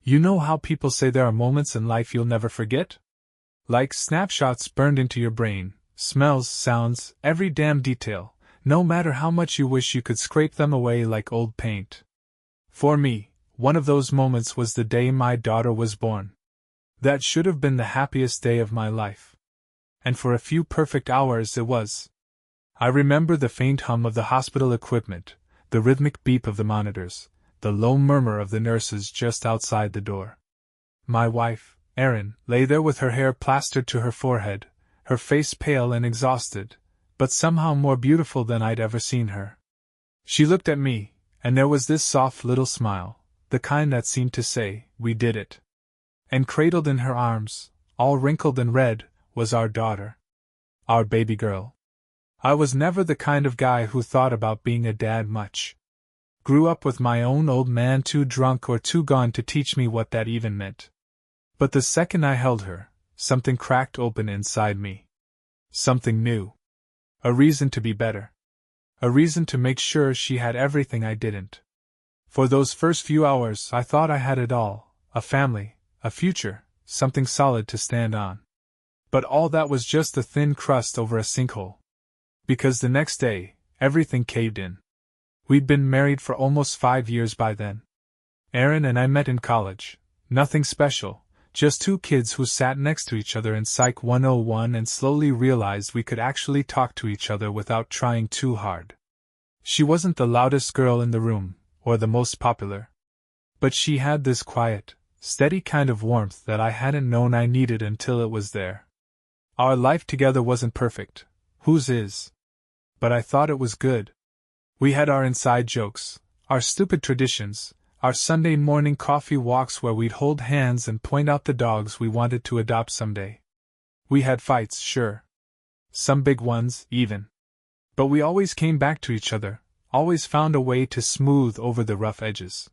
You know how people say there are moments in life you'll never forget? Like snapshots burned into your brain, smells, sounds, every damn detail, no matter how much you wish you could scrape them away like old paint. For me, one of those moments was the day my daughter was born. That should have been the happiest day of my life. And for a few perfect hours it was. I remember the faint hum of the hospital equipment, the rhythmic beep of the monitors, the low murmur of the nurses just outside the door. My wife, Erin, lay there with her hair plastered to her forehead, her face pale and exhausted, but somehow more beautiful than I'd ever seen her. She looked at me, and there was this soft little smile, the kind that seemed to say, "We did it." And cradled in her arms, all wrinkled and red, was our daughter. Our baby girl. I was never the kind of guy who thought about being a dad much. Grew up with my own old man too drunk or too gone to teach me what that even meant. But the second I held her, something cracked open inside me. Something new. A reason to be better. A reason to make sure she had everything I didn't. For those first few hours I thought I had it all, a family, a future, something solid to stand on. But all that was just a thin crust over a sinkhole. Because the next day, everything caved in. We'd been married for almost 5 years by then. Erin and I met in college. Nothing special, just two kids who sat next to each other in Psych 101 and slowly realized we could actually talk to each other without trying too hard. She wasn't the loudest girl in the room, or the most popular. But she had this quiet, steady kind of warmth that I hadn't known I needed until it was there. Our life together wasn't perfect. Whose is? But I thought it was good. We had our inside jokes, our stupid traditions, our Sunday morning coffee walks where we'd hold hands and point out the dogs we wanted to adopt someday. We had fights, sure. Some big ones, even. But we always came back to each other, always found a way to smooth over the rough edges.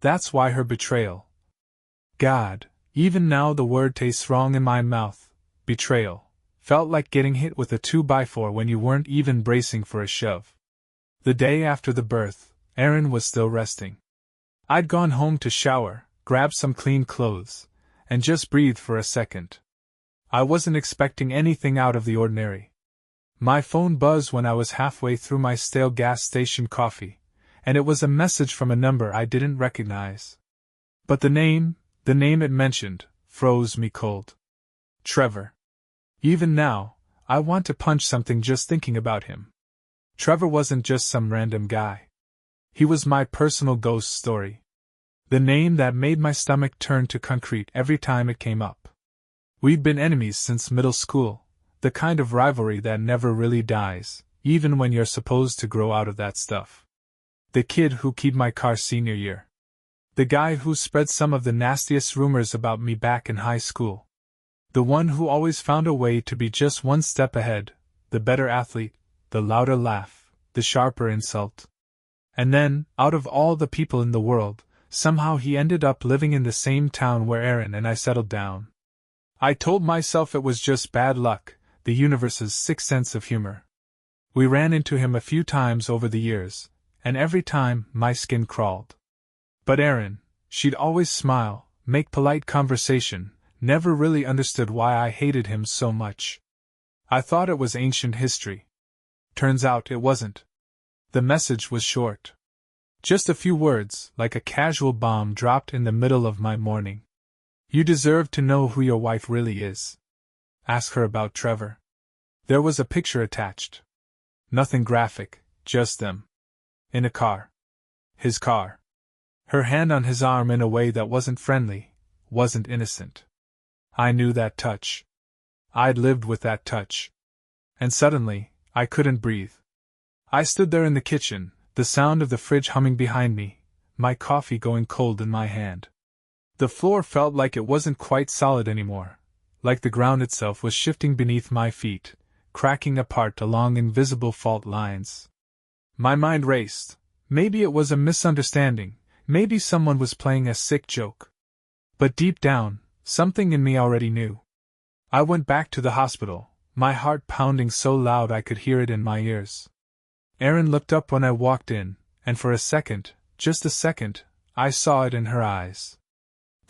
That's why her betrayal. God, even now the word tastes wrong in my mouth. Betrayal. Felt like getting hit with a 2x4 when you weren't even bracing for a shove. The day after the birth, Erin was still resting. I'd gone home to shower, grab some clean clothes, and just breathe for a second. I wasn't expecting anything out of the ordinary. My phone buzzed when I was halfway through my stale gas station coffee, and it was a message from a number I didn't recognize. But the name it mentioned, froze me cold. Trevor. Even now, I want to punch something just thinking about him. Trevor wasn't just some random guy. He was my personal ghost story. The name that made my stomach turn to concrete every time it came up. We'd been enemies since middle school, the kind of rivalry that never really dies, even when you're supposed to grow out of that stuff. The kid who keyed my car senior year. The guy who spread some of the nastiest rumors about me back in high school. The one who always found a way to be just one step ahead, the better athlete, the louder laugh, the sharper insult. And then, out of all the people in the world, somehow he ended up living in the same town where Erin and I settled down. I told myself it was just bad luck, the universe's sixth sense of humor. We ran into him a few times over the years, and every time my skin crawled. But Erin, she'd always smile, make polite conversation, never really understood why I hated him so much. I thought it was ancient history. Turns out it wasn't. The message was short. Just a few words, like a casual bomb dropped in the middle of my morning. You deserve to know who your wife really is. Ask her about Trevor. There was a picture attached. Nothing graphic, just them. In a car. His car. Her hand on his arm in a way that wasn't friendly, wasn't innocent. I knew that touch. I'd lived with that touch. And suddenly, I couldn't breathe. I stood there in the kitchen, the sound of the fridge humming behind me, my coffee going cold in my hand. The floor felt like it wasn't quite solid anymore, like the ground itself was shifting beneath my feet, cracking apart along invisible fault lines. My mind raced. Maybe it was a misunderstanding, maybe someone was playing a sick joke. But deep down, something in me already knew. I went back to the hospital, my heart pounding so loud I could hear it in my ears. Erin looked up when I walked in, and for a second, just a second, I saw it in her eyes.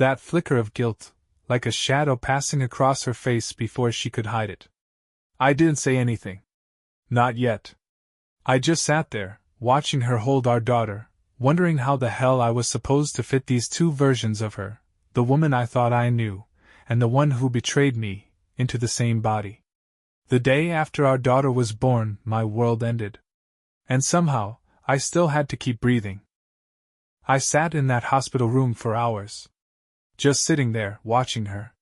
That flicker of guilt, like a shadow passing across her face before she could hide it. I didn't say anything. Not yet. I just sat there, watching her hold our daughter, wondering how the hell I was supposed to fit these two versions of her, the woman I thought I knew, and the one who betrayed me, into the same body. The day after our daughter was born, my world ended. And somehow, I still had to keep breathing. I sat in that hospital room for hours. Just sitting there, watching her.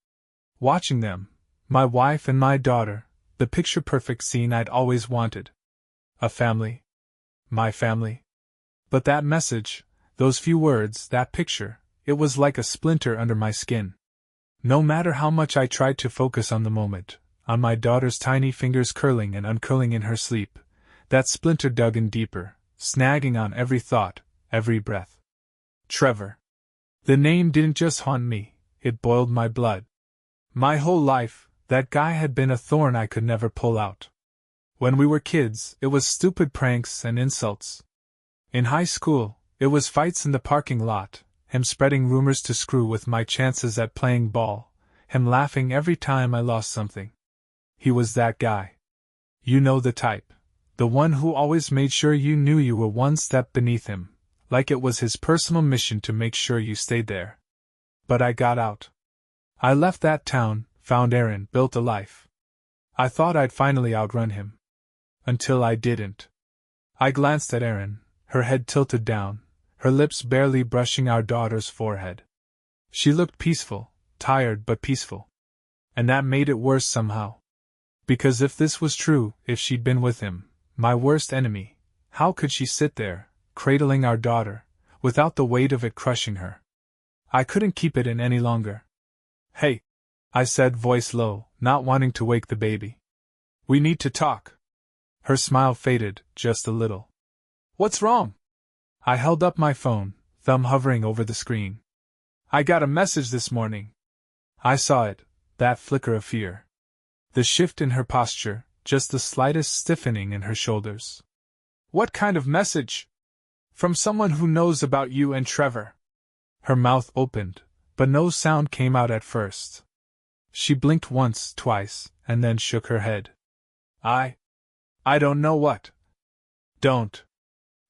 Watching them, my wife and my daughter, the picture-perfect scene I'd always wanted. A family. My family. But that message, those few words, that picture, it was like a splinter under my skin. No matter how much I tried to focus on the moment, on my daughter's tiny fingers curling and uncurling in her sleep, that splinter dug in deeper, snagging on every thought, every breath. Trevor. The name didn't just haunt me, it boiled my blood. My whole life, that guy had been a thorn I could never pull out. When we were kids, it was stupid pranks and insults. In high school, it was fights in the parking lot, him spreading rumors to screw with my chances at playing ball, him laughing every time I lost something. He was that guy. You know the type. The one who always made sure you knew you were one step beneath him, like it was his personal mission to make sure you stayed there. But I got out. I left that town, found Aaron, built a life. I thought I'd finally outrun him. Until I didn't. I glanced at Erin, her head tilted down, her lips barely brushing our daughter's forehead. She looked peaceful, tired but peaceful. And that made it worse somehow. Because if this was true, if she'd been with him, my worst enemy, how could she sit there, cradling our daughter, without the weight of it crushing her? I couldn't keep it in any longer. Hey, I said, voice low, not wanting to wake the baby. We need to talk. Her smile faded, just a little. What's wrong? I held up my phone, thumb hovering over the screen. I got a message this morning. I saw it, that flicker of fear. The shift in her posture, just the slightest stiffening in her shoulders. What kind of message? From someone who knows about you and Trevor. Her mouth opened, but no sound came out at first. She blinked once, twice, and then shook her head. I don't know what. Don't.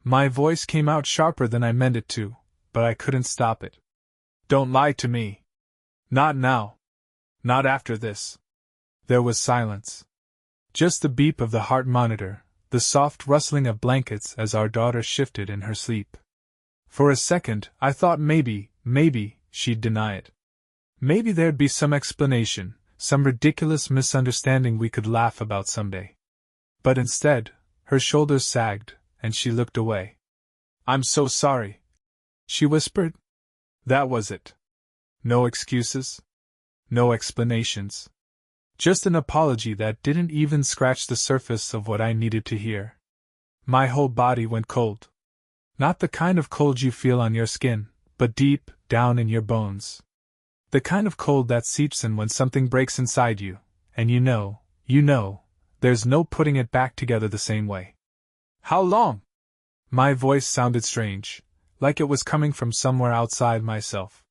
My voice came out sharper than I meant it to, but I couldn't stop it. Don't lie to me. Not now. Not after this. There was silence. Just the beep of the heart monitor, the soft rustling of blankets as our daughter shifted in her sleep. For a second, I thought maybe, she'd deny it. Maybe there'd be some explanation, some ridiculous misunderstanding we could laugh about someday. But instead, her shoulders sagged, and she looked away. I'm so sorry, she whispered. That was it. No excuses. No explanations. Just an apology that didn't even scratch the surface of what I needed to hear. My whole body went cold. Not the kind of cold you feel on your skin, but deep, down in your bones. The kind of cold that seeps in when something breaks inside you, and you know, there's no putting it back together the same way. How long? My voice sounded strange, like it was coming from somewhere outside myself.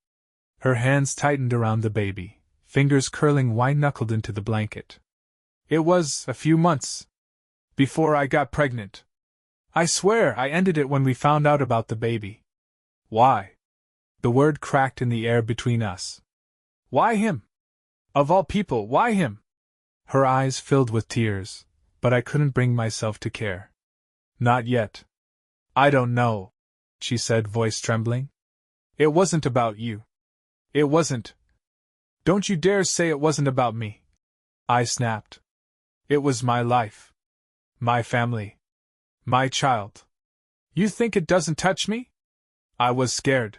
Her hands tightened around the baby, fingers curling white-knuckled into the blanket. It was a few months. Before I got pregnant. I swear I ended it when we found out about the baby. Why? The word cracked in the air between us. Why him? Of all people, why him? Her eyes filled with tears, but I couldn't bring myself to care. Not yet. I don't know, she said, voice trembling. It wasn't about you. It wasn't. Don't you dare say it wasn't about me. I snapped. It was my life. My family. My child. You think it doesn't touch me? I was scared,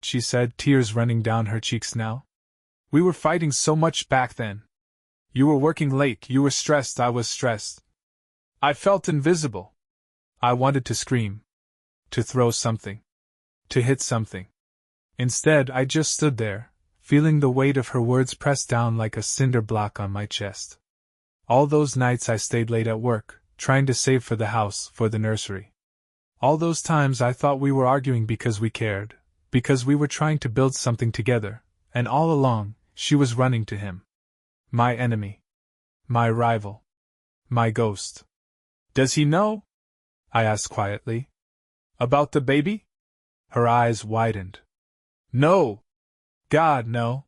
she said, tears running down her cheeks now. We were fighting so much back then. You were working late, you were stressed, I was stressed. I felt invisible. I wanted to scream. To throw something. To hit something. Instead, I just stood there, feeling the weight of her words press down like a cinder block on my chest. All those nights I stayed late at work, trying to save for the house, for the nursery. All those times I thought we were arguing because we cared, because we were trying to build something together, And all along, she was running to him. My enemy. My rival. My ghost. Does he know? I asked quietly. About the baby? Her eyes widened. No! God, no!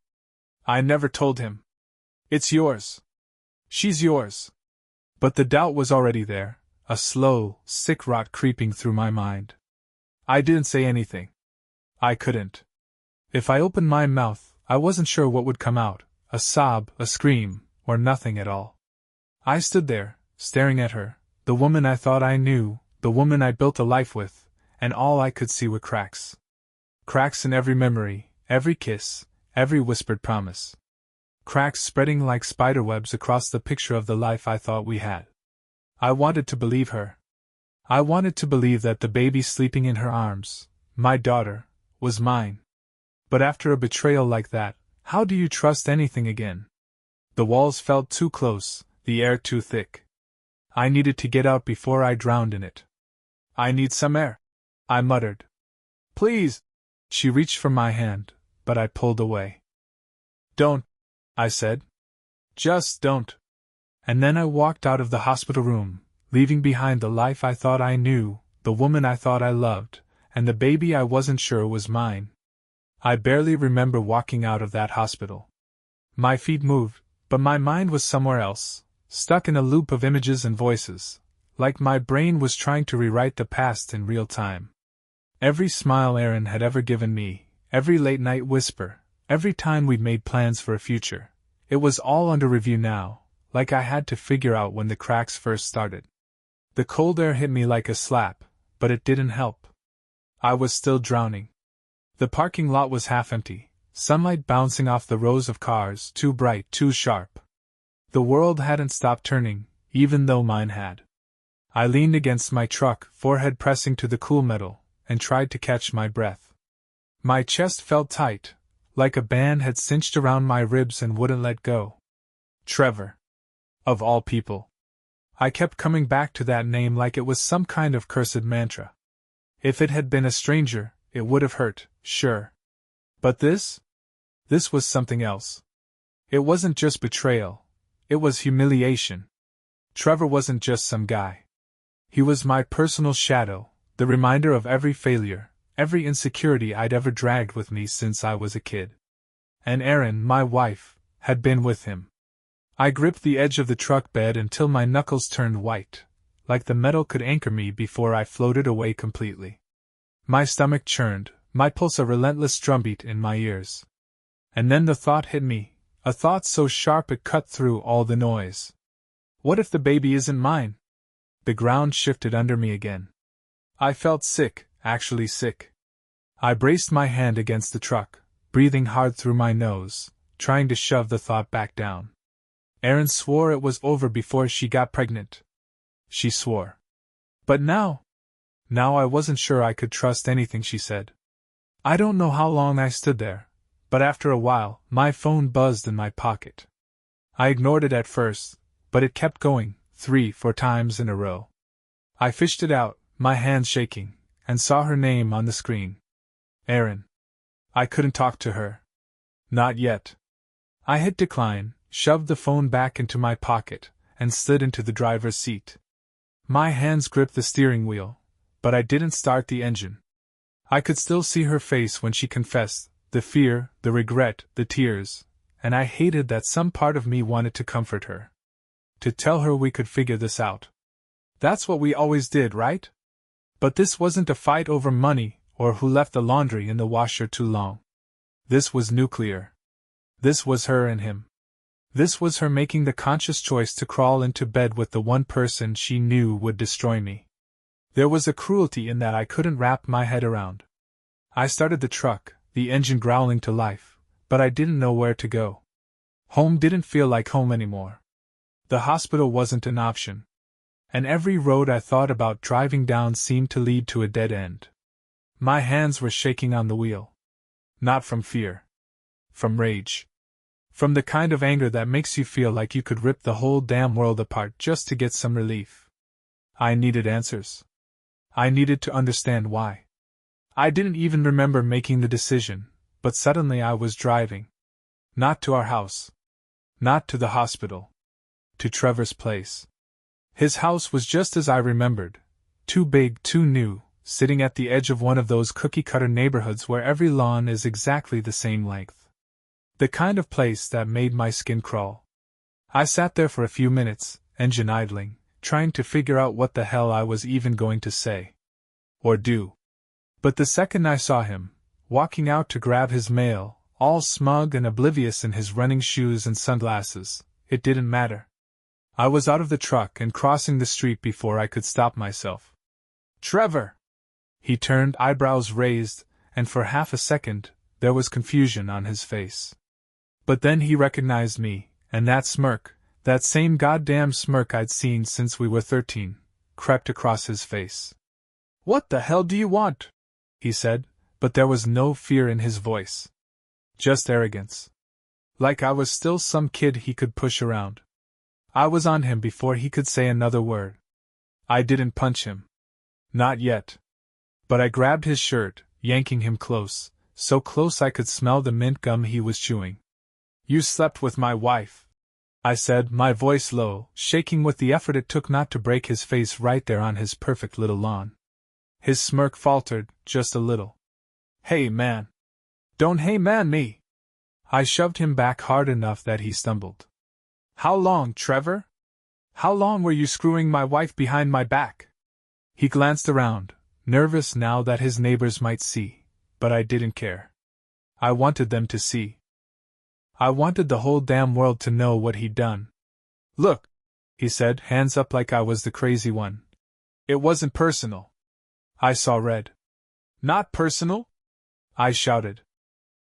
I never told him. It's yours. She's yours. But the doubt was already there, a slow, sick rot creeping through my mind. I didn't say anything. I couldn't. If I opened my mouth, I wasn't sure what would come out, a sob, a scream, or nothing at all. I stood there, staring at her, the woman I thought I knew, the woman I built a life with, and all I could see were cracks. Cracks in every memory, every kiss, every whispered promise. Cracks spreading like spiderwebs across the picture of the life I thought we had. I wanted to believe her. I wanted to believe that the baby sleeping in her arms, my daughter, was mine. But after a betrayal like that, how do you trust anything again? The walls felt too close, the air too thick. I needed to get out before I drowned in it. I need some air, I muttered. Please! She reached for my hand, but I pulled away. Don't, I said. Just don't. And then I walked out of the hospital room, leaving behind the life I thought I knew, the woman I thought I loved, and the baby I wasn't sure was mine. I barely remember walking out of that hospital. My feet moved, but my mind was somewhere else, stuck in a loop of images and voices, like my brain was trying to rewrite the past in real time. Every smile Aaron had ever given me, every late-night whisper, every time we'd made plans for a future, it was all under review now, like I had to figure out when the cracks first started. The cold air hit me like a slap, but it didn't help. I was still drowning. The parking lot was half empty, sunlight bouncing off the rows of cars, too bright, too sharp. The world hadn't stopped turning, even though mine had. I leaned against my truck, forehead pressing to the cool metal, and tried to catch my breath. My chest felt tight, like a band had cinched around my ribs and wouldn't let go. Trevor. Of all people. I kept coming back to that name like it was some kind of cursed mantra. If it had been a stranger, it would have hurt, sure. But this? This was something else. It wasn't just betrayal. It was humiliation. Trevor wasn't just some guy. He was my personal shadow, the reminder of every failure, every insecurity I'd ever dragged with me since I was a kid. And Erin, my wife, had been with him. I gripped the edge of the truck bed until my knuckles turned white, like the metal could anchor me before I floated away completely. My stomach churned, my pulse a relentless drumbeat in my ears. And then the thought hit me, a thought so sharp it cut through all the noise. What if the baby isn't mine? The ground shifted under me again. I felt sick, actually sick. I braced my hand against the truck, breathing hard through my nose, trying to shove the thought back down. Erin swore it was over before she got pregnant. She swore. But now I wasn't sure I could trust anything she said. I don't know how long I stood there, but after a while, my phone buzzed in my pocket. I ignored it at first, but it kept going, 3-4 times in a row. I fished it out, my hands shaking, and saw her name on the screen. Erin. I couldn't talk to her. Not yet. I hit decline, shoved the phone back into my pocket, and slid into the driver's seat. My hands gripped the steering wheel, but I didn't start the engine. I could still see her face when she confessed, the fear, the regret, the tears, and I hated that some part of me wanted to comfort her. To tell her we could figure this out. That's what we always did, right? But this wasn't a fight over money or who left the laundry in the washer too long. This was nuclear. This was her and him. This was her making the conscious choice to crawl into bed with the one person she knew would destroy me. There was a cruelty in that I couldn't wrap my head around. I started the truck, the engine growling to life, but I didn't know where to go. Home didn't feel like home anymore. The hospital wasn't an option. And every road I thought about driving down seemed to lead to a dead end. My hands were shaking on the wheel. Not from fear. From rage. From the kind of anger that makes you feel like you could rip the whole damn world apart just to get some relief. I needed answers. I needed to understand why. I didn't even remember making the decision, but suddenly I was driving, Not to our house. Not to the hospital. To Trevor's place. His house was just as I remembered. Too big, too new, sitting at the edge of one of those cookie-cutter neighborhoods where every lawn is exactly the same length. The kind of place that made my skin crawl. I sat there for a few minutes, engine idling, trying to figure out what the hell I was even going to say. Or do. But the second I saw him, walking out to grab his mail, all smug and oblivious in his running shoes and sunglasses, it didn't matter. I was out of the truck and crossing the street before I could stop myself. Trevor! He turned, eyebrows raised, and for half a second, there was confusion on his face. But then he recognized me, and that smirk, that same goddamn smirk I'd seen since we were 13, crept across his face. What the hell do you want? He said, but there was no fear in his voice. Just arrogance. Like I was still some kid he could push around. I was on him before he could say another word. I didn't punch him. Not yet. But I grabbed his shirt, yanking him close, so close I could smell the mint gum he was chewing. You slept with my wife, I said, my voice low, shaking with the effort it took not to break his face right there on his perfect little lawn. His smirk faltered, just a little. Hey man. Don't hey man me. I shoved him back hard enough that he stumbled. How long, Trevor? How long were you screwing my wife behind my back? He glanced around, nervous now that his neighbors might see, but I didn't care. I wanted them to see. I wanted the whole damn world to know what he'd done. Look, he said, hands up like I was the crazy one. It wasn't personal. I saw red. Not personal? I shouted.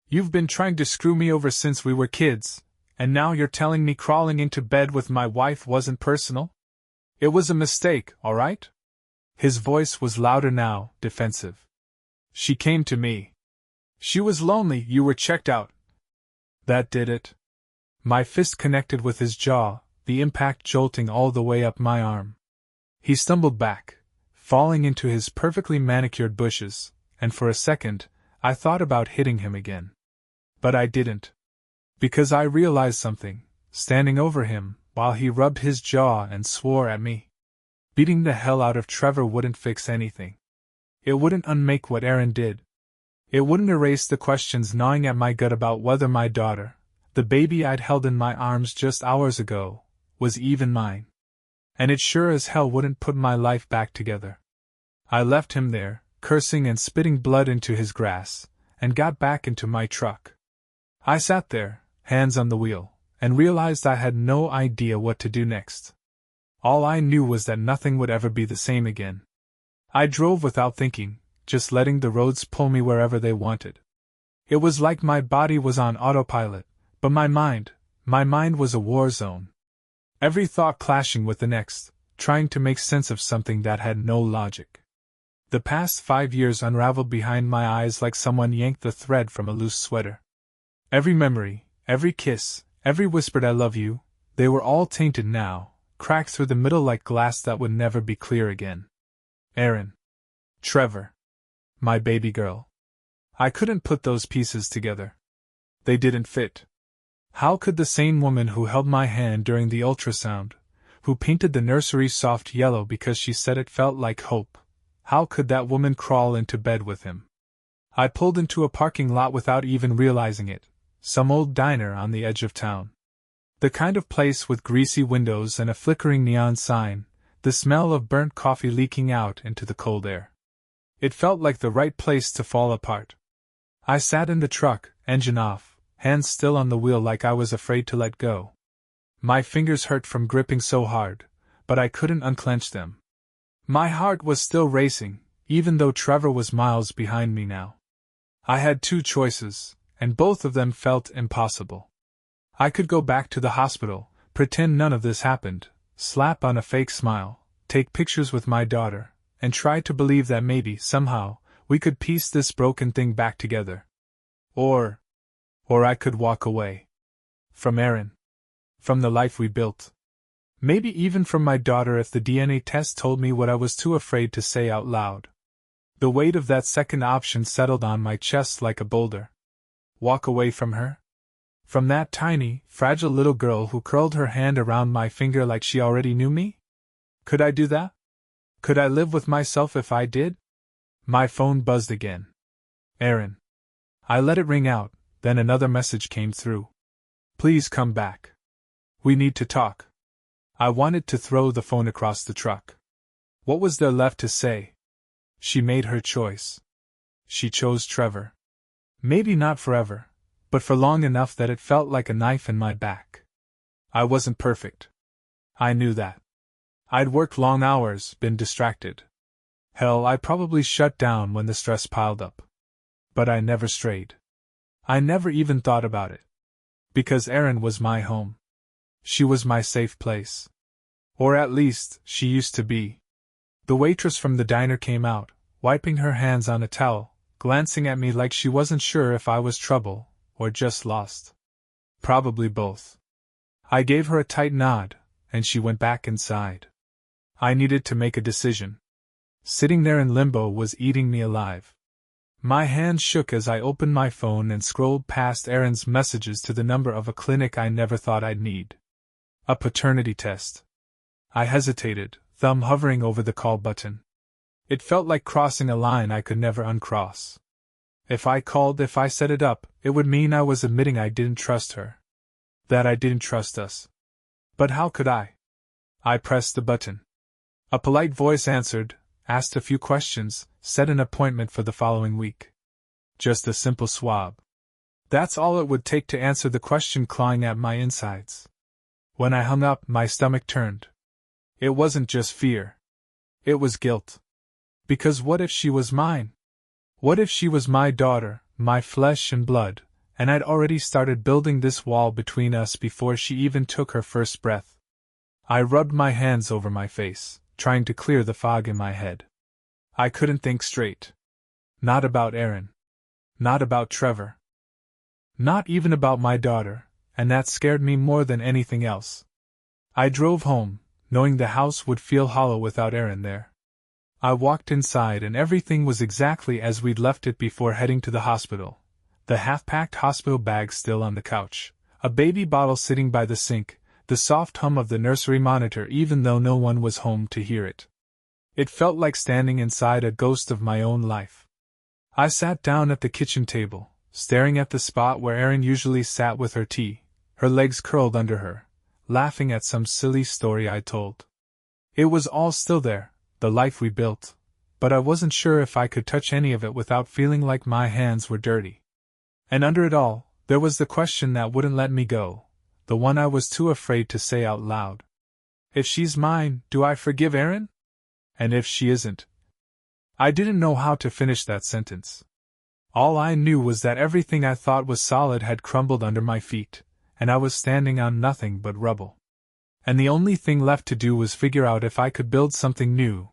You've been trying to screw me over since we were kids, and now you're telling me crawling into bed with my wife wasn't personal? It was a mistake, all right? His voice was louder now, defensive. She came to me. She was lonely, you were checked out. That did it. My fist connected with his jaw, the impact jolting all the way up my arm. He stumbled back, falling into his perfectly manicured bushes, and for a second, I thought about hitting him again. But I didn't. Because I realized something, standing over him, while he rubbed his jaw and swore at me. Beating the hell out of Trevor wouldn't fix anything. It wouldn't unmake what Aaron did. It wouldn't erase the questions gnawing at my gut about whether my daughter, the baby I'd held in my arms just hours ago, was even mine. And it sure as hell wouldn't put my life back together. I left him there, cursing and spitting blood into his grass, and got back into my truck. I sat there, hands on the wheel, and realized I had no idea what to do next. All I knew was that nothing would ever be the same again. I drove without thinking, just letting the roads pull me wherever they wanted. It was like my body was on autopilot, but my mind was a war zone. Every thought clashing with the next, trying to make sense of something that had no logic. The past 5 years unraveled behind my eyes like someone yanked the thread from a loose sweater. Every memory, every kiss, every whispered I love you, they were all tainted now, cracked through the middle like glass that would never be clear again. Aaron. Trevor. My baby girl. I couldn't put those pieces together. They didn't fit. How could the same woman who held my hand during the ultrasound, who painted the nursery soft yellow because she said it felt like hope, how could that woman crawl into bed with him? I pulled into a parking lot without even realizing it, some old diner on the edge of town. The kind of place with greasy windows and a flickering neon sign, the smell of burnt coffee leaking out into the cold air. It felt like the right place to fall apart. I sat in the truck, engine off, hands still on the wheel like I was afraid to let go. My fingers hurt from gripping so hard, but I couldn't unclench them. My heart was still racing, even though Trevor was miles behind me now. I had two choices, and both of them felt impossible. I could go back to the hospital, pretend none of this happened, slap on a fake smile, take pictures with my daughter, and try to believe that maybe, somehow, we could piece this broken thing back together. Or I could walk away. From Aaron. From the life we built. Maybe even from my daughter if the DNA test told me what I was too afraid to say out loud. The weight of that second option settled on my chest like a boulder. Walk away from her? From that tiny, fragile little girl who curled her hand around my finger like she already knew me? Could I do that? Could I live with myself if I did? My phone buzzed again. Aaron. I let it ring out, then another message came through. Please come back. We need to talk. I wanted to throw the phone across the truck. What was there left to say? She made her choice. She chose Trevor. Maybe not forever, but for long enough that it felt like a knife in my back. I wasn't perfect. I knew that. I'd worked long hours, been distracted. Hell, I probably shut down when the stress piled up. But I never strayed. I never even thought about it. Because Erin was my home. She was my safe place. Or at least, she used to be. The waitress from the diner came out, wiping her hands on a towel, glancing at me like she wasn't sure if I was trouble, or just lost. Probably both. I gave her a tight nod, and she went back inside. I needed to make a decision. Sitting there in limbo was eating me alive. My hand shook as I opened my phone and scrolled past Erin's messages to the number of a clinic I never thought I'd need. A paternity test. I hesitated, thumb hovering over the call button. It felt like crossing a line I could never uncross. If I set it up, it would mean I was admitting I didn't trust her. That I didn't trust us. But how could I? I pressed the button. A polite voice answered, asked a few questions, set an appointment for the following week. Just a simple swab. That's all it would take to answer the question clawing at my insides. When I hung up, my stomach turned. It wasn't just fear. It was guilt. Because what if she was mine? What if she was my daughter, my flesh and blood, and I'd already started building this wall between us before she even took her first breath? I rubbed my hands over my face, trying to clear the fog in my head. I couldn't think straight. Not about Erin. Not about Trevor. Not even about my daughter, and that scared me more than anything else. I drove home, knowing the house would feel hollow without Erin there. I walked inside and everything was exactly as we'd left it before heading to the hospital. The half-packed hospital bag still on the couch, a baby bottle sitting by the sink, the soft hum of the nursery monitor even though no one was home to hear it. It felt like standing inside a ghost of my own life. I sat down at the kitchen table, staring at the spot where Erin usually sat with her tea, her legs curled under her, laughing at some silly story I told. It was all still there, the life we built, but I wasn't sure if I could touch any of it without feeling like my hands were dirty. And under it all, there was the question that wouldn't let me go, the one I was too afraid to say out loud. If she's mine, do I forgive Erin? And if she isn't? I didn't know how to finish that sentence. All I knew was that everything I thought was solid had crumbled under my feet, and I was standing on nothing but rubble. And the only thing left to do was figure out if I could build something new,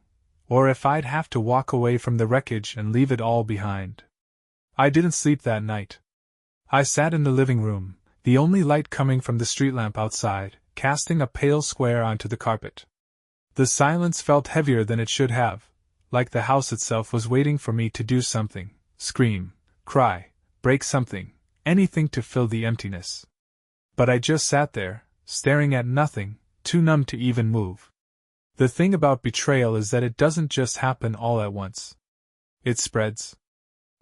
or if I'd have to walk away from the wreckage and leave it all behind. I didn't sleep that night. I sat in the living room, the only light coming from the street lamp outside, casting a pale square onto the carpet. The silence felt heavier than it should have, like the house itself was waiting for me to do something, scream, cry, break something, anything to fill the emptiness. But I just sat there, staring at nothing, too numb to even move. The thing about betrayal is that it doesn't just happen all at once. It spreads.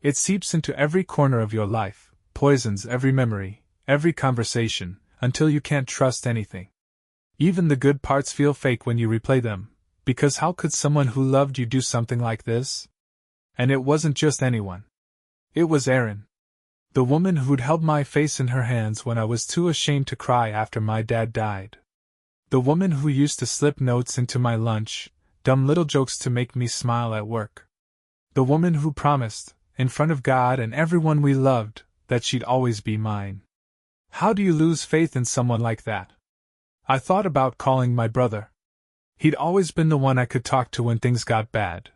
It seeps into every corner of your life, poisons every memory, every conversation, until you can't trust anything. Even the good parts feel fake when you replay them, because how could someone who loved you do something like this? And it wasn't just anyone. It was Erin. The woman who'd held my face in her hands when I was too ashamed to cry after my dad died. The woman who used to slip notes into my lunch, dumb little jokes to make me smile at work. The woman who promised, in front of God and everyone we loved, that she'd always be mine. How do you lose faith in someone like that? I thought about calling my brother. He'd always been the one I could talk to when things got bad,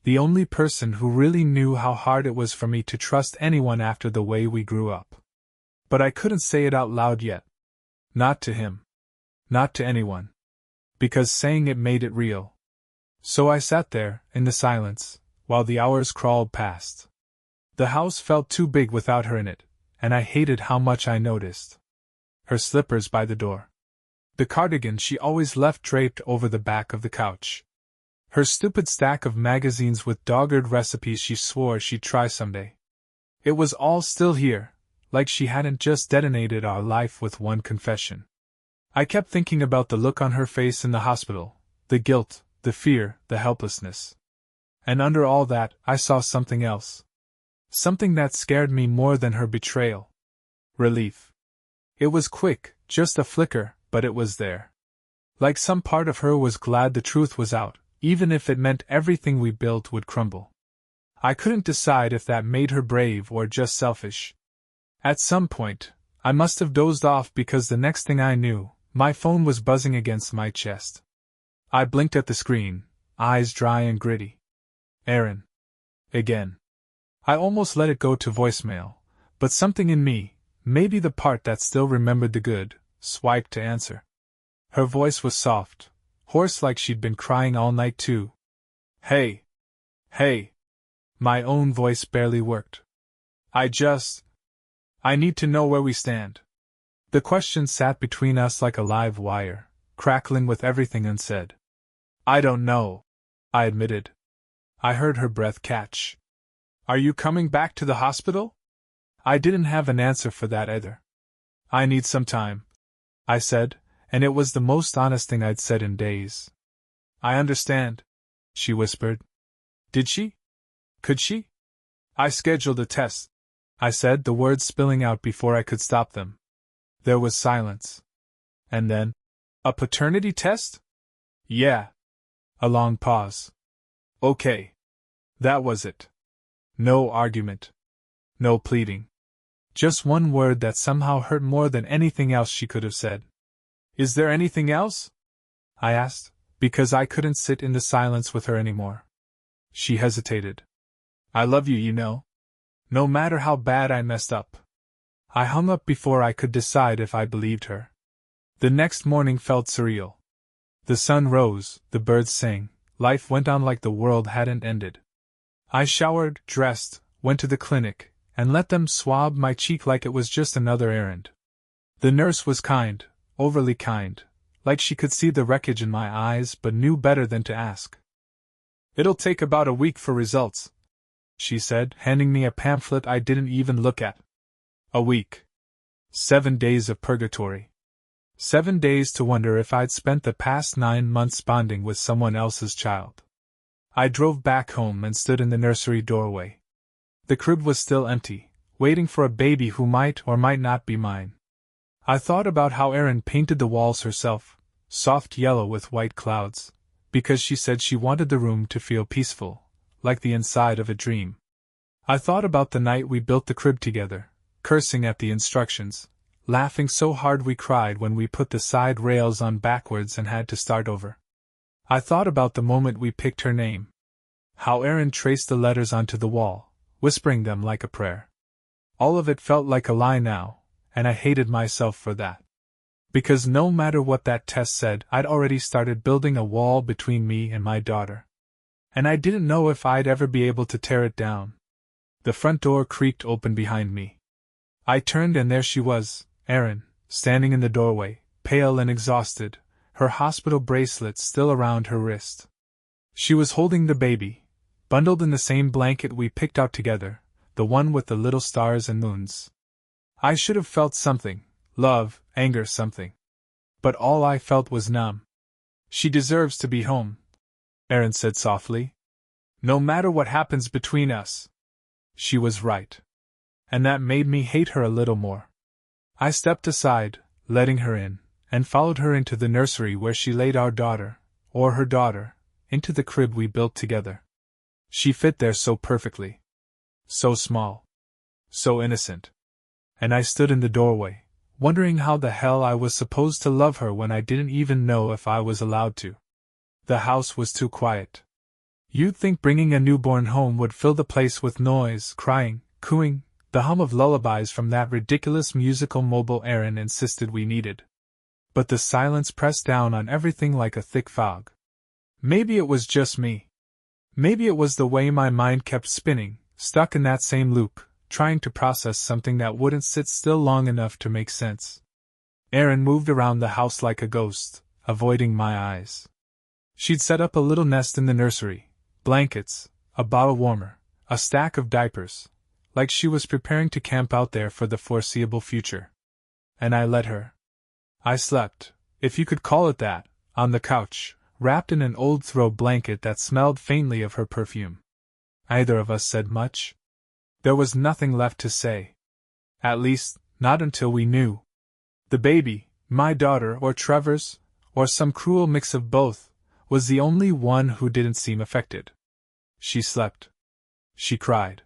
the only person who really knew how hard it was for me to trust anyone after the way we grew up. But I couldn't say it out loud yet. Not to him. Not to anyone. Because saying it made it real. So I sat there, in the silence, while the hours crawled past. The house felt too big without her in it, and I hated how much I noticed. her slippers by the door. The cardigan she always left draped over the back of the couch. Her stupid stack of magazines with dogged recipes she swore she'd try someday. It was all still here, like she hadn't just detonated our life with one confession. I kept thinking about the look on her face in the hospital, the guilt, the fear, the helplessness. And under all that, I saw something else. Something that scared me more than her betrayal. Relief. It was quick, just a flicker, but it was there. Like some part of her was glad the truth was out, even if it meant everything we built would crumble. I couldn't decide if that made her brave or just selfish. At some point, I must have dozed off because the next thing I knew, my phone was buzzing against my chest. I blinked at the screen, eyes dry and gritty. Aaron. Again. I almost let it go to voicemail, but something in me, maybe the part that still remembered the good, swiped to answer. Her voice was soft, hoarse like she'd been crying all night too. Hey. Hey. My own voice barely worked. I need to know where we stand. The question sat between us like a live wire, crackling with everything unsaid. I don't know, I admitted. I heard her breath catch. Are you coming back to the hospital? I didn't have an answer for that either. I need some time, I said, and it was the most honest thing I'd said in days. I understand, she whispered. Did she? Could she? I scheduled a test, I said, the words spilling out before I could stop them. There was silence. And then, a paternity test? Yeah. A long pause. Okay. That was it. No argument. No pleading. Just one word that somehow hurt more than anything else she could have said. Is there anything else? I asked, because I couldn't sit in the silence with her anymore. She hesitated. I love you, you know. No matter how bad I messed up. I hung up before I could decide if I believed her. The next morning felt surreal. The sun rose, the birds sang, life went on like the world hadn't ended. I showered, dressed, went to the clinic, and let them swab my cheek like it was just another errand. The nurse was kind, overly kind, like she could see the wreckage in my eyes but knew better than to ask. It'll take about a week for results, she said, handing me a pamphlet I didn't even look at. A week. 7 days of purgatory. 7 days to wonder if I'd spent the past 9 months bonding with someone else's child. I drove back home and stood in the nursery doorway. The crib was still empty, waiting for a baby who might or might not be mine. I thought about how Erin painted the walls herself, soft yellow with white clouds, because she said she wanted the room to feel peaceful, like the inside of a dream. I thought about the night we built the crib together, cursing at the instructions, laughing so hard we cried when we put the side rails on backwards and had to start over. I thought about the moment we picked her name. How Erin traced the letters onto the wall, whispering them like a prayer. All of it felt like a lie now, and I hated myself for that. Because no matter what that test said, I'd already started building a wall between me and my daughter. And I didn't know if I'd ever be able to tear it down. The front door creaked open behind me. I turned and there she was, Erin, standing in the doorway, pale and exhausted, her hospital bracelet still around her wrist. She was holding the baby, bundled in the same blanket we picked out together, the one with the little stars and moons. I should have felt something, love, anger, something. But all I felt was numb. She deserves to be home, Erin said softly. No matter what happens between us. She was right. And that made me hate her a little more. I stepped aside, letting her in, and followed her into the nursery where she laid our daughter, or her daughter, into the crib we built together. She fit there so perfectly. So small. So innocent. And I stood in the doorway, wondering how the hell I was supposed to love her when I didn't even know if I was allowed to. The house was too quiet. You'd think bringing a newborn home would fill the place with noise, crying, cooing, the hum of lullabies from that ridiculous musical mobile Erin insisted we needed. But the silence pressed down on everything like a thick fog. Maybe it was just me. Maybe it was the way my mind kept spinning, stuck in that same loop, trying to process something that wouldn't sit still long enough to make sense. Erin moved around the house like a ghost, avoiding my eyes. She'd set up a little nest in the nursery, blankets, a bottle warmer, a stack of diapers, like she was preparing to camp out there for the foreseeable future. And I let her. I slept, if you could call it that, on the couch, wrapped in an old throw blanket that smelled faintly of her perfume. Neither of us said much. There was nothing left to say. At least, not until we knew. The baby, my daughter or Trevor's, or some cruel mix of both, was the only one who didn't seem affected. She slept. She cried.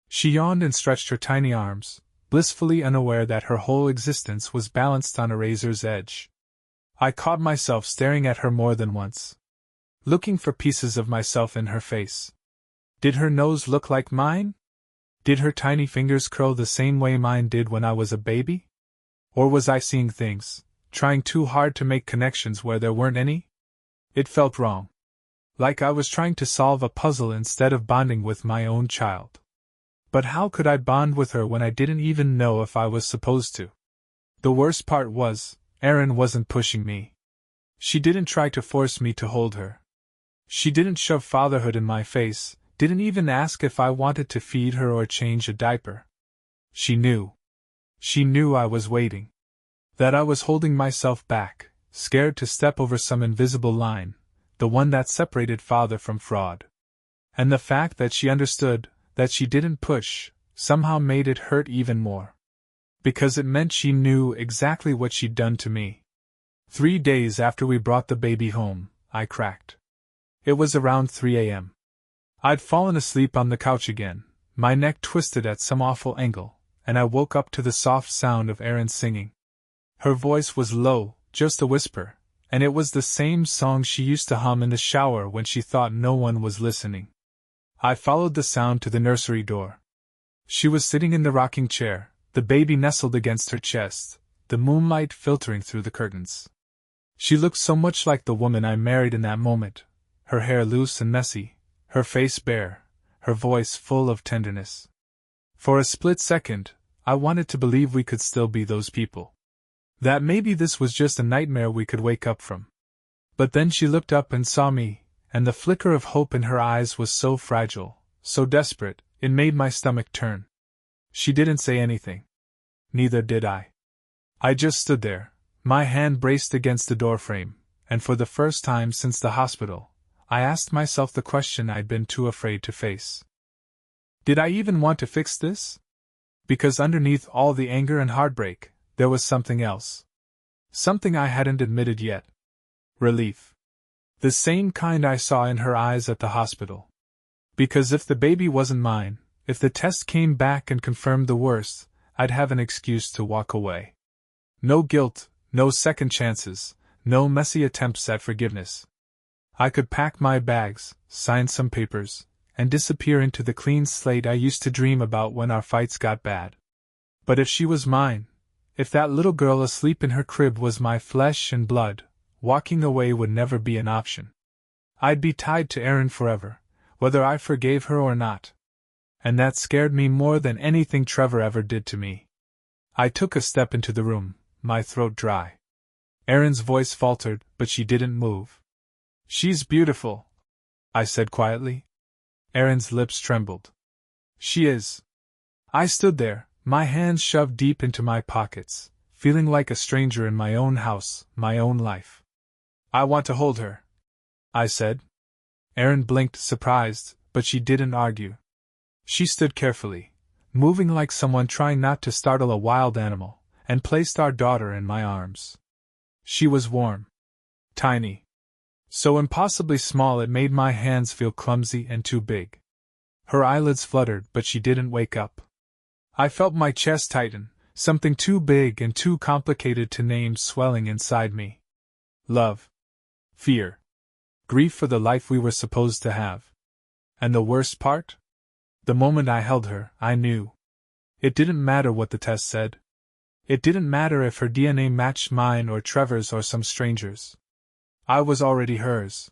She yawned and stretched her tiny arms, blissfully unaware that her whole existence was balanced on a razor's edge. I caught myself staring at her more than once, looking for pieces of myself in her face. Did her nose look like mine? Did her tiny fingers curl the same way mine did when I was a baby? Or was I seeing things, trying too hard to make connections where there weren't any? It felt wrong. Like I was trying to solve a puzzle instead of bonding with my own child. But how could I bond with her when I didn't even know if I was supposed to? The worst part was, Erin wasn't pushing me. She didn't try to force me to hold her. She didn't shove fatherhood in my face, didn't even ask if I wanted to feed her or change a diaper. She knew. She knew I was waiting. That I was holding myself back, scared to step over some invisible line, the one that separated father from fraud. And the fact that she understood, that she didn't push, somehow made it hurt even more. Because it meant she knew exactly what she'd done to me. 3 days after we brought the baby home, I cracked. It was around 3 a.m. I'd fallen asleep on the couch again, my neck twisted at some awful angle, and I woke up to the soft sound of Erin singing. Her voice was low, just a whisper, and it was the same song she used to hum in the shower when she thought no one was listening. I followed the sound to the nursery door. She was sitting in the rocking chair, the baby nestled against her chest, the moonlight filtering through the curtains. She looked so much like the woman I married in that moment, her hair loose and messy, her face bare, her voice full of tenderness. For a split second, I wanted to believe we could still be those people. That maybe this was just a nightmare we could wake up from. But then she looked up and saw me, and the flicker of hope in her eyes was so fragile, so desperate, it made my stomach turn. She didn't say anything. Neither did I. I just stood there, my hand braced against the doorframe, and for the first time since the hospital, I asked myself the question I'd been too afraid to face. Did I even want to fix this? Because underneath all the anger and heartbreak, there was something else. Something I hadn't admitted yet. Relief. The same kind I saw in her eyes at the hospital. Because if the baby wasn't mine, if the test came back and confirmed the worst, I'd have an excuse to walk away. No guilt, no second chances, no messy attempts at forgiveness. I could pack my bags, sign some papers, and disappear into the clean slate I used to dream about when our fights got bad. But if she was mine, if that little girl asleep in her crib was my flesh and blood, walking away would never be an option. I'd be tied to Erin forever, whether I forgave her or not. And that scared me more than anything Trevor ever did to me. I took a step into the room, my throat dry. Erin's voice faltered, but she didn't move. "She's beautiful," I said quietly. Erin's lips trembled. "She is." I stood there, my hands shoved deep into my pockets, feeling like a stranger in my own house, my own life. "I want to hold her," I said. Erin blinked, surprised, but she didn't argue. She stood carefully, moving like someone trying not to startle a wild animal, and placed our daughter in my arms. She was warm. Tiny. So impossibly small it made my hands feel clumsy and too big. Her eyelids fluttered, but she didn't wake up. I felt my chest tighten, something too big and too complicated to name swelling inside me. Love. Fear. Grief for the life we were supposed to have. And the worst part? The moment I held her, I knew. It didn't matter what the test said. It didn't matter if her DNA matched mine or Trevor's or some stranger's. I was already hers.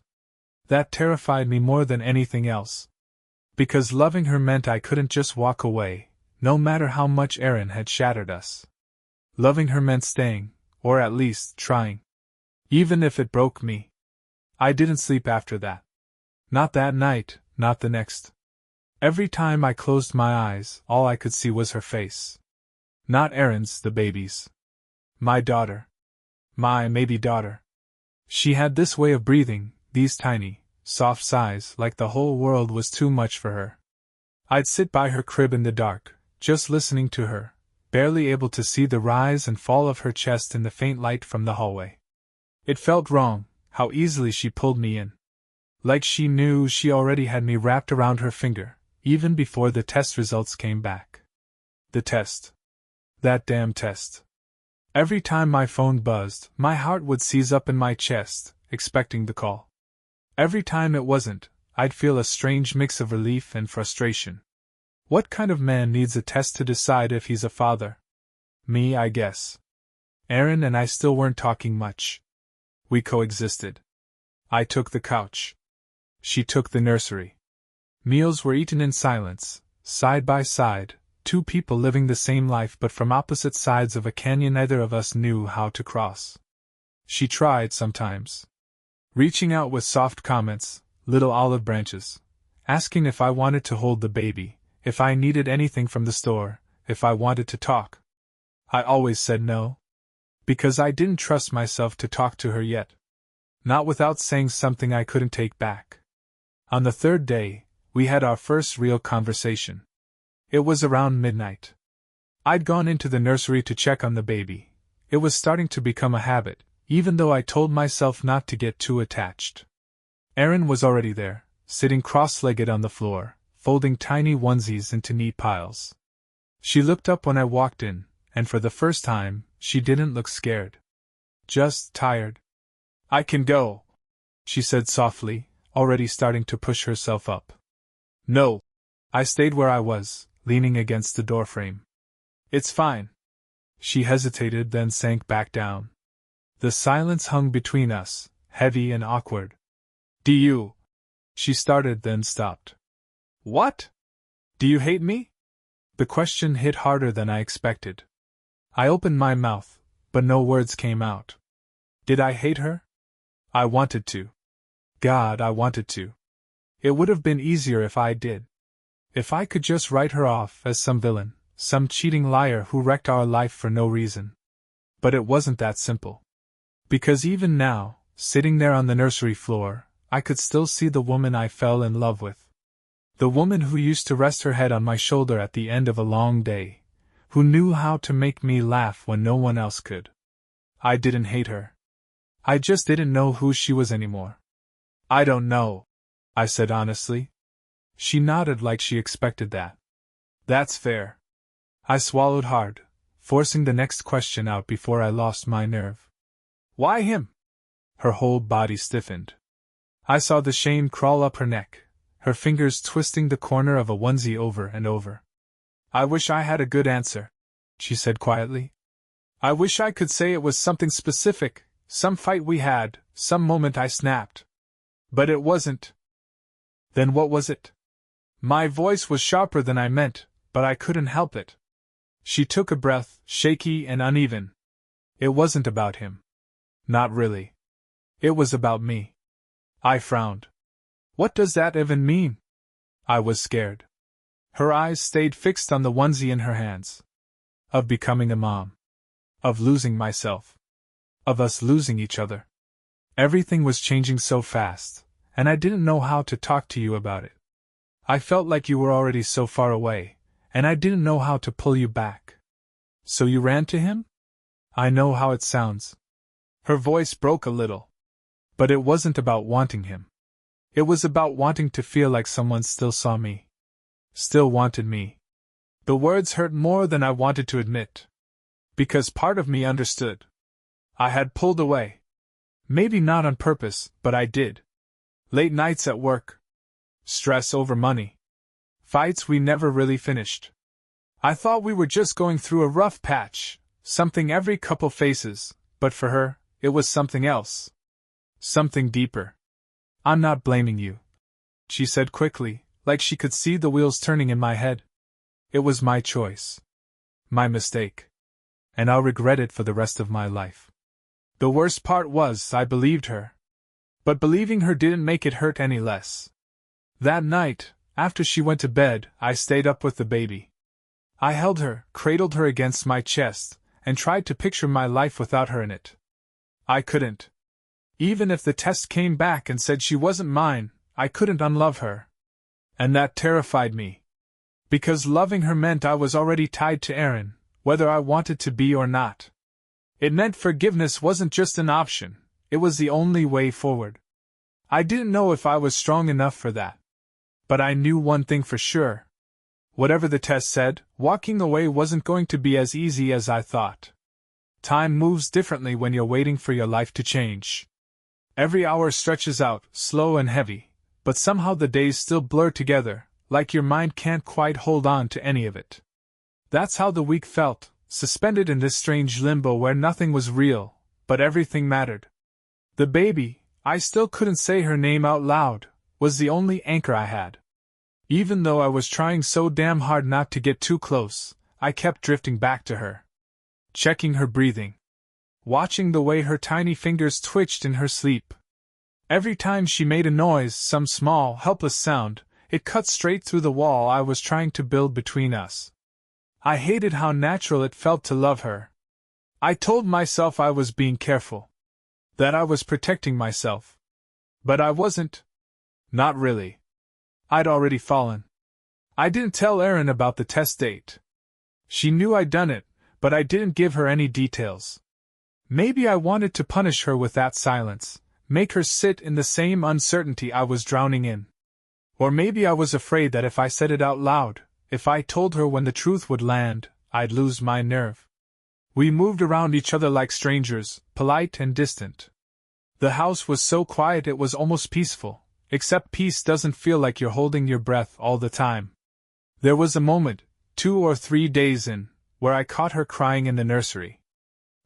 That terrified me more than anything else. Because loving her meant I couldn't just walk away, no matter how much Erin had shattered us. Loving her meant staying, or at least, trying. Even if it broke me. I didn't sleep after that. Not that night, not the next. Every time I closed my eyes, all I could see was her face. Not Erin's, the baby's. My daughter. My maybe daughter. She had this way of breathing, these tiny, soft sighs, like the whole world was too much for her. I'd sit by her crib in the dark, just listening to her, barely able to see the rise and fall of her chest in the faint light from the hallway. It felt wrong, how easily she pulled me in. Like she knew she already had me wrapped around her finger, even before the test results came back. The test. That damn test. Every time my phone buzzed, my heart would seize up in my chest, expecting the call. Every time it wasn't, I'd feel a strange mix of relief and frustration. What kind of man needs a test to decide if he's a father? Me, I guess. Erin and I still weren't talking much. We coexisted. I took the couch. She took the nursery. Meals were eaten in silence, side by side, two people living the same life but from opposite sides of a canyon neither of us knew how to cross. She tried sometimes. Reaching out with soft comments, little olive branches, asking if I wanted to hold the baby, if I needed anything from the store, if I wanted to talk. I always said no. Because I didn't trust myself to talk to her yet. Not without saying something I couldn't take back. On the third day, we had our first real conversation. It was around midnight. I'd gone into the nursery to check on the baby. It was starting to become a habit, even though I told myself not to get too attached. Erin was already there, sitting cross-legged on the floor, folding tiny onesies into neat piles. She looked up when I walked in, and for the first time, she didn't look scared. Just tired. I can go, she said softly, already starting to push herself up. No. I stayed where I was, leaning against the doorframe. It's fine. She hesitated, then sank back down. The silence hung between us, heavy and awkward. Do you? She started, then stopped. What? Do you hate me? The question hit harder than I expected. I opened my mouth, but no words came out. Did I hate her? I wanted to. God, I wanted to. It would have been easier if I did. If I could just write her off as some villain, some cheating liar who wrecked our life for no reason. But it wasn't that simple. Because even now, sitting there on the nursery floor, I could still see the woman I fell in love with. The woman who used to rest her head on my shoulder at the end of a long day, who knew how to make me laugh when no one else could. I didn't hate her. I just didn't know who she was anymore. I don't know, I said honestly. She nodded like she expected that. That's fair. I swallowed hard, forcing the next question out before I lost my nerve. Why him? Her whole body stiffened. I saw the shame crawl up her neck, her fingers twisting the corner of a onesie over and over. I wish I had a good answer, she said quietly. I wish I could say it was something specific, some fight we had, some moment I snapped. But it wasn't. Then what was it? My voice was sharper than I meant, but I couldn't help it. She took a breath, shaky and uneven. It wasn't about him. Not really. It was about me. I frowned. What does that even mean? I was scared. Her eyes stayed fixed on the onesie in her hands. Of becoming a mom. Of losing myself. Of us losing each other. Everything was changing so fast, and I didn't know how to talk to you about it. I felt like you were already so far away, and I didn't know how to pull you back. So you ran to him? I know how it sounds. Her voice broke a little. But it wasn't about wanting him. It was about wanting to feel like someone still saw me. Still wanted me. The words hurt more than I wanted to admit. Because part of me understood. I had pulled away. Maybe not on purpose, but I did. Late nights at work. Stress over money. Fights we never really finished. I thought we were just going through a rough patch, something every couple faces, but for her, it was something else. Something deeper. I'm not blaming you, she said quickly, like she could see the wheels turning in my head. It was my choice. My mistake. And I'll regret it for the rest of my life. The worst part was, I believed her. But believing her didn't make it hurt any less. That night, after she went to bed, I stayed up with the baby. I held her, cradled her against my chest, and tried to picture my life without her in it. I couldn't. Even if the test came back and said she wasn't mine, I couldn't unlove her. And that terrified me. Because loving her meant I was already tied to Erin, whether I wanted to be or not. It meant forgiveness wasn't just an option, it was the only way forward. I didn't know if I was strong enough for that. But I knew one thing for sure. Whatever the test said, walking away wasn't going to be as easy as I thought. Time moves differently when you're waiting for your life to change. Every hour stretches out, slow and heavy, but somehow the days still blur together, like your mind can't quite hold on to any of it. That's how the week felt, suspended in this strange limbo where nothing was real, but everything mattered. The baby, I still couldn't say her name out loud, was the only anchor I had. Even though I was trying so damn hard not to get too close, I kept drifting back to her. Checking her breathing. Watching the way her tiny fingers twitched in her sleep. Every time she made a noise, some small, helpless sound, it cut straight through the wall I was trying to build between us. I hated how natural it felt to love her. I told myself I was being careful. That I was protecting myself. But I wasn't. Not really. I'd already fallen. I didn't tell Erin about the test date. She knew I'd done it, but I didn't give her any details. Maybe I wanted to punish her with that silence, make her sit in the same uncertainty I was drowning in. Or maybe I was afraid that if I said it out loud, if I told her when the truth would land, I'd lose my nerve. We moved around each other like strangers, polite and distant. The house was so quiet it was almost peaceful, except peace doesn't feel like you're holding your breath all the time. There was a moment, 2 or 3 days in, where I caught her crying in the nursery.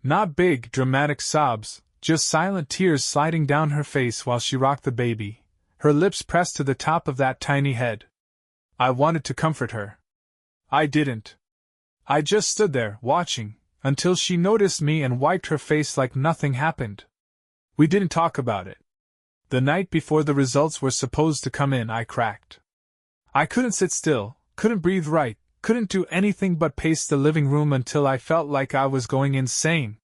Not big, dramatic sobs, just silent tears sliding down her face while she rocked the baby, her lips pressed to the top of that tiny head. I wanted to comfort her. I didn't. I just stood there, watching, until she noticed me and wiped her face like nothing happened. We didn't talk about it. The night before the results were supposed to come in, I cracked. I couldn't sit still, couldn't breathe right, couldn't do anything but pace the living room until I felt like I was going insane.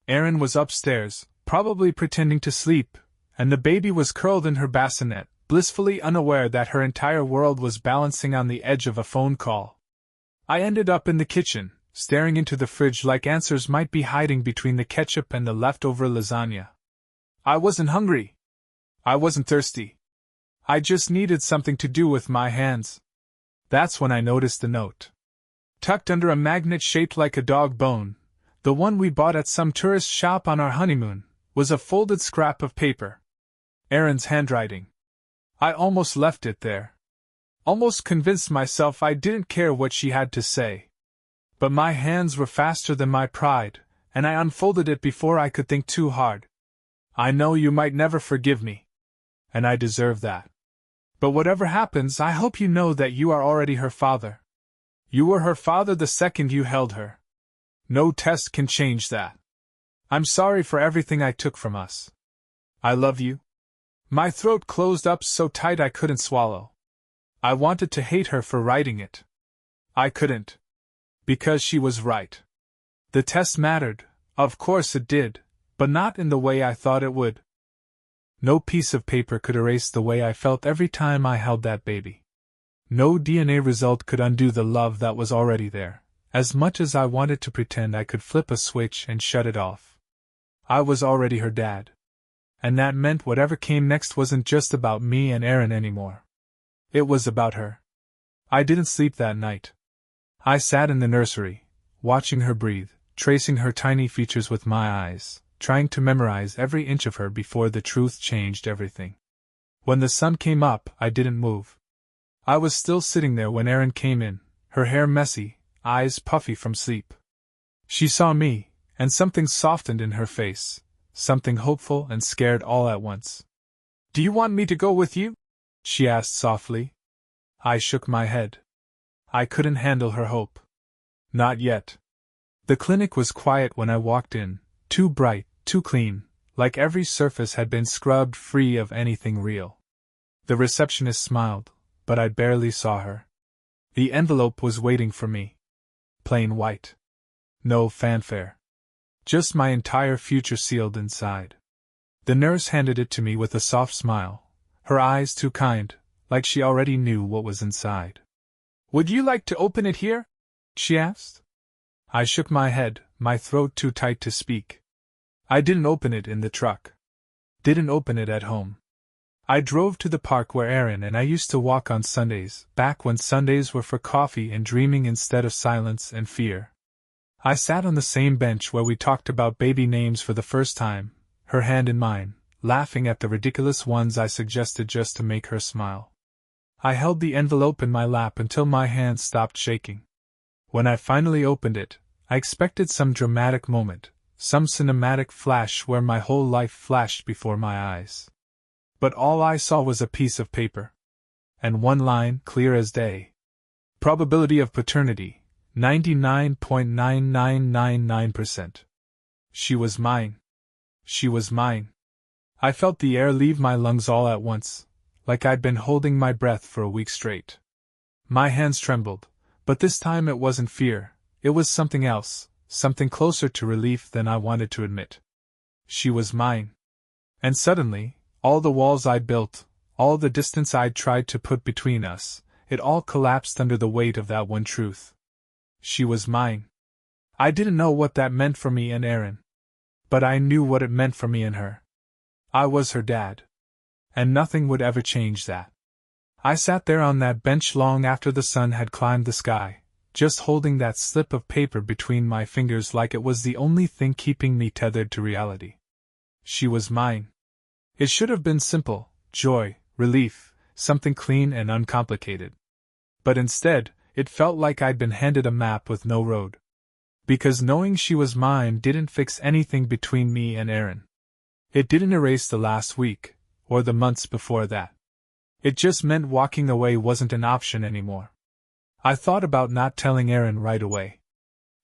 Erin was upstairs, probably pretending to sleep, and the baby was curled in her bassinet, blissfully unaware that her entire world was balancing on the edge of a phone call. I ended up in the kitchen, staring into the fridge like answers might be hiding between the ketchup and the leftover lasagna. I wasn't hungry. I wasn't thirsty. I just needed something to do with my hands. That's when I noticed the note. Tucked under a magnet shaped like a dog bone, the one we bought at some tourist shop on our honeymoon, was a folded scrap of paper. Erin's handwriting. I almost left it there. Almost convinced myself I didn't care what she had to say. But my hands were faster than my pride, and I unfolded it before I could think too hard. I know you might never forgive me. And I deserve that. But whatever happens, I hope you know that you are already her father. You were her father the second you held her. No test can change that. I'm sorry for everything I took from us. I love you. My throat closed up so tight I couldn't swallow. I wanted to hate her for writing it. I couldn't. Because she was right. The test mattered, of course it did, but not in the way I thought it would. No piece of paper could erase the way I felt every time I held that baby. No DNA result could undo the love that was already there, as much as I wanted to pretend I could flip a switch and shut it off. I was already her dad. And that meant whatever came next wasn't just about me and Erin anymore. It was about her. I didn't sleep that night. I sat in the nursery, watching her breathe, tracing her tiny features with my eyes, trying to memorize every inch of her before the truth changed everything. When the sun came up, I didn't move. I was still sitting there when Erin came in, her hair messy, eyes puffy from sleep. She saw me, and something softened in her face, something hopeful and scared all at once. "Do you want me to go with you?" she asked softly. I shook my head. I couldn't handle her hope. Not yet. The clinic was quiet when I walked in, too bright, too clean, like every surface had been scrubbed free of anything real. The receptionist smiled, but I barely saw her. The envelope was waiting for me. Plain white. No fanfare. Just my entire future sealed inside. The nurse handed it to me with a soft smile, her eyes too kind, like she already knew what was inside. "Would you like to open it here?" she asked. I shook my head, my throat too tight to speak. I didn't open it in the truck. Didn't open it at home. I drove to the park where Aaron and I used to walk on Sundays, back when Sundays were for coffee and dreaming instead of silence and fear. I sat on the same bench where we talked about baby names for the first time, her hand in mine, laughing at the ridiculous ones I suggested just to make her smile. I held the envelope in my lap until my hand stopped shaking. When I finally opened it, I expected some dramatic moment, some cinematic flash where my whole life flashed before my eyes. But all I saw was a piece of paper. And one line, clear as day. Probability of paternity, 99.9999%. She was mine. She was mine. I felt the air leave my lungs all at once, like I'd been holding my breath for a week straight. My hands trembled, but this time it wasn't fear, it was something else, something closer to relief than I wanted to admit. She was mine. And suddenly, all the walls I'd built, all the distance I'd tried to put between us, it all collapsed under the weight of that one truth. She was mine. I didn't know what that meant for me and Aaron. But I knew what it meant for me and her. I was her dad. And nothing would ever change that. I sat there on that bench long after the sun had climbed the sky, just holding that slip of paper between my fingers like it was the only thing keeping me tethered to reality. She was mine. It should have been simple, joy, relief, something clean and uncomplicated. But instead, it felt like I'd been handed a map with no road. Because knowing she was mine didn't fix anything between me and Aaron. It didn't erase the last week, or the months before that. It just meant walking away wasn't an option anymore. I thought about not telling Aaron right away.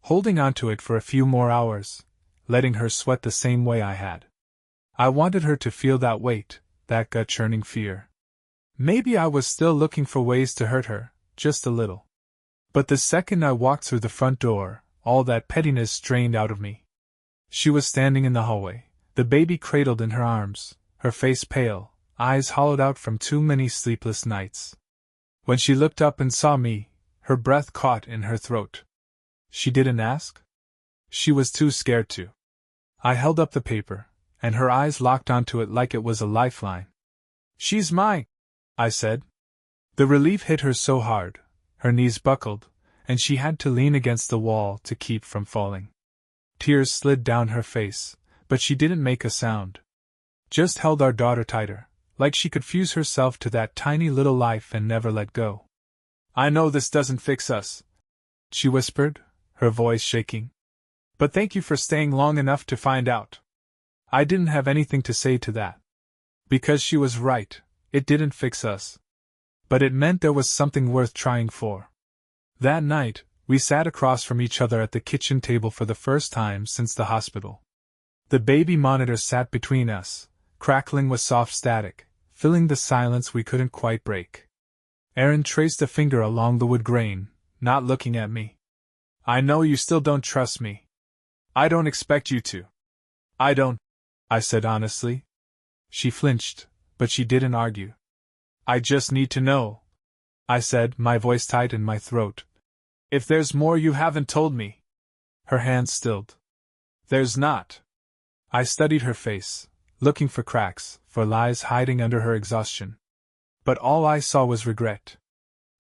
Holding onto it for a few more hours, letting her sweat the same way I had. I wanted her to feel that weight, that gut-churning fear. Maybe I was still looking for ways to hurt her, just a little. But the second I walked through the front door, all that pettiness drained out of me. She was standing in the hallway, the baby cradled in her arms, her face pale, eyes hollowed out from too many sleepless nights. When she looked up and saw me, her breath caught in her throat. She didn't ask? She was too scared to. I held up the paper, and her eyes locked onto it like it was a lifeline. "She's mine," I said. The relief hit her so hard, her knees buckled, and she had to lean against the wall to keep from falling. Tears slid down her face, but she didn't make a sound. Just held our daughter tighter, like she could fuse herself to that tiny little life and never let go. "I know this doesn't fix us," she whispered, her voice shaking. "But thank you for staying long enough to find out." I didn't have anything to say to that. Because she was right, it didn't fix us. But it meant there was something worth trying for. That night, we sat across from each other at the kitchen table for the first time since the hospital. The baby monitor sat between us, crackling with soft static, filling the silence we couldn't quite break. Aaron traced a finger along the wood grain, not looking at me. "I know you still don't trust me. I don't expect you to. I don't," I said honestly. She flinched, but she didn't argue. "I just need to know," I said, my voice tight in my throat. "If there's more you haven't told me." Her hands stilled. "There's not." I studied her face, looking for cracks, for lies hiding under her exhaustion. But all I saw was regret.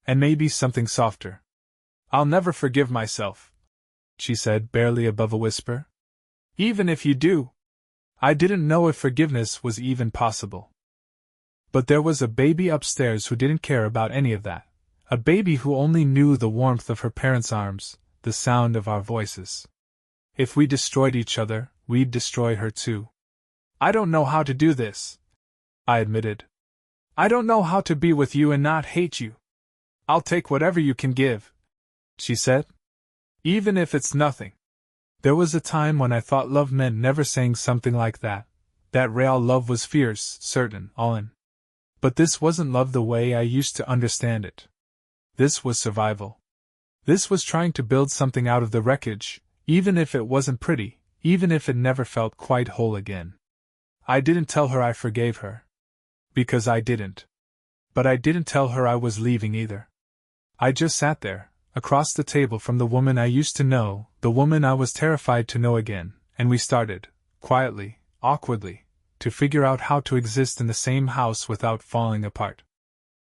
And maybe something softer. "I'll never forgive myself," she said, barely above a whisper. "Even if you do." I didn't know if forgiveness was even possible. But there was a baby upstairs who didn't care about any of that. A baby who only knew the warmth of her parents' arms, the sound of our voices. If we destroyed each other, we'd destroy her too. "I don't know how to do this," I admitted. "I don't know how to be with you and not hate you. I'll take whatever you can give," she said. "Even if it's nothing." There was a time when I thought love meant never saying something like that real love was fierce, certain, all in. But this wasn't love the way I used to understand it. This was survival. This was trying to build something out of the wreckage, even if it wasn't pretty, even if it never felt quite whole again. I didn't tell her I forgave her. Because I didn't. But I didn't tell her I was leaving either. I just sat there, across the table from the woman I used to know, the woman I was terrified to know again, and we started, quietly, awkwardly, to figure out how to exist in the same house without falling apart.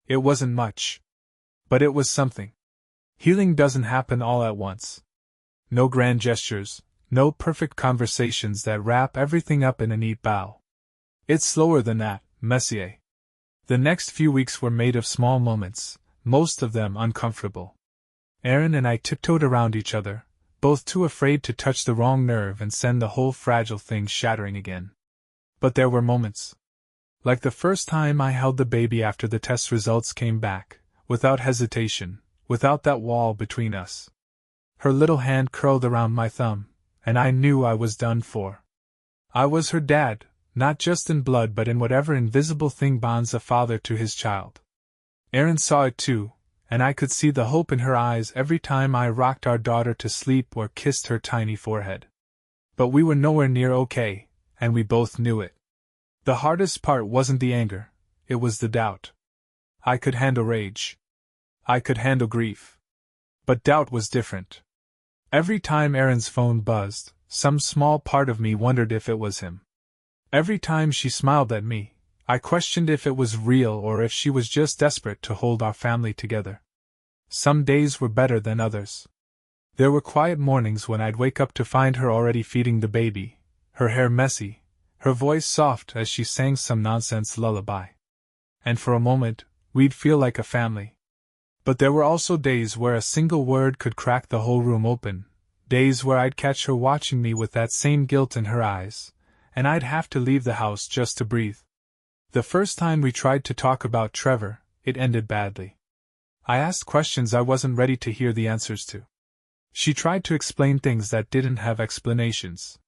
It wasn't much. But it was something. Healing doesn't happen all at once. No grand gestures, no perfect conversations that wrap everything up in a neat bow. It's slower than that, Messier. The next few weeks were made of small moments, most of them uncomfortable. Aaron and I tiptoed around each other, both too afraid to touch the wrong nerve and send the whole fragile thing shattering again. But there were moments. Like the first time I held the baby after the test results came back, without hesitation, without that wall between us. Her little hand curled around my thumb, and I knew I was done for. I was her dad, not just in blood but in whatever invisible thing bonds a father to his child. Aaron saw it too, and I could see the hope in her eyes every time I rocked our daughter to sleep or kissed her tiny forehead. But we were nowhere near okay, and we both knew it. The hardest part wasn't the anger, it was the doubt. I could handle rage. I could handle grief. But doubt was different. Every time Aaron's phone buzzed, some small part of me wondered if it was him. Every time she smiled at me, I questioned if it was real or if she was just desperate to hold our family together. Some days were better than others. There were quiet mornings when I'd wake up to find her already feeding the baby, her hair messy, her voice soft as she sang some nonsense lullaby. And for a moment, we'd feel like a family. But there were also days where a single word could crack the whole room open, days where I'd catch her watching me with that same guilt in her eyes, and I'd have to leave the house just to breathe. The first time we tried to talk about Trevor, it ended badly. I asked questions I wasn't ready to hear the answers to. She tried to explain things that didn't have explanations.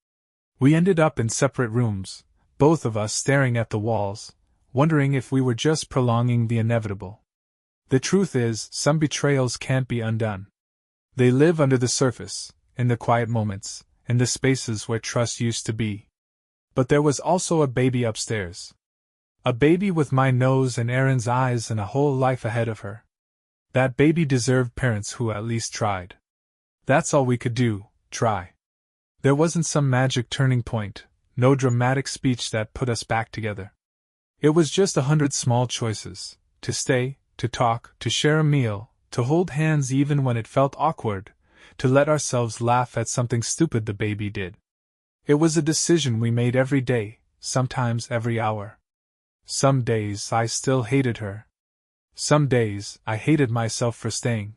We ended up in separate rooms, both of us staring at the walls, wondering if we were just prolonging the inevitable. The truth is, some betrayals can't be undone. They live under the surface, in the quiet moments, in the spaces where trust used to be. But there was also a baby upstairs. A baby with my nose and Aaron's eyes and a whole life ahead of her. That baby deserved parents who at least tried. That's all we could do, try. There wasn't some magic turning point, no dramatic speech that put us back together. It was just 100 small choices, to stay, to talk, to share a meal, to hold hands even when it felt awkward, to let ourselves laugh at something stupid the baby did. It was a decision we made every day, sometimes every hour. Some days I still hated her. Some days I hated myself for staying.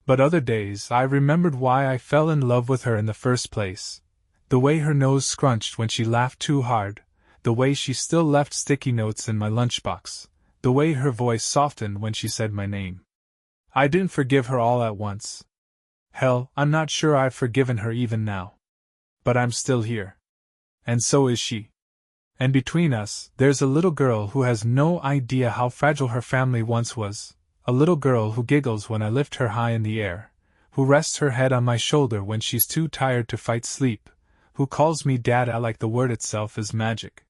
But other days I remembered why I fell in love with her in the first place. The way her nose scrunched when she laughed too hard, the way she still left sticky notes in my lunchbox, the way her voice softened when she said my name. I didn't forgive her all at once. Hell, I'm not sure I've forgiven her even now. But I'm still here. And so is she. And between us, there's a little girl who has no idea how fragile her family once was, a little girl who giggles when I lift her high in the air, who rests her head on my shoulder when she's too tired to fight sleep, who calls me Dada like the word itself is magic.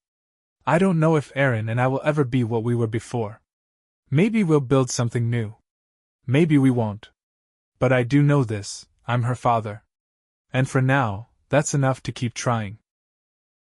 I don't know if Aaron and I will ever be what we were before. Maybe we'll build something new. Maybe we won't. But I do know this, I'm her father. And for now, that's enough to keep trying.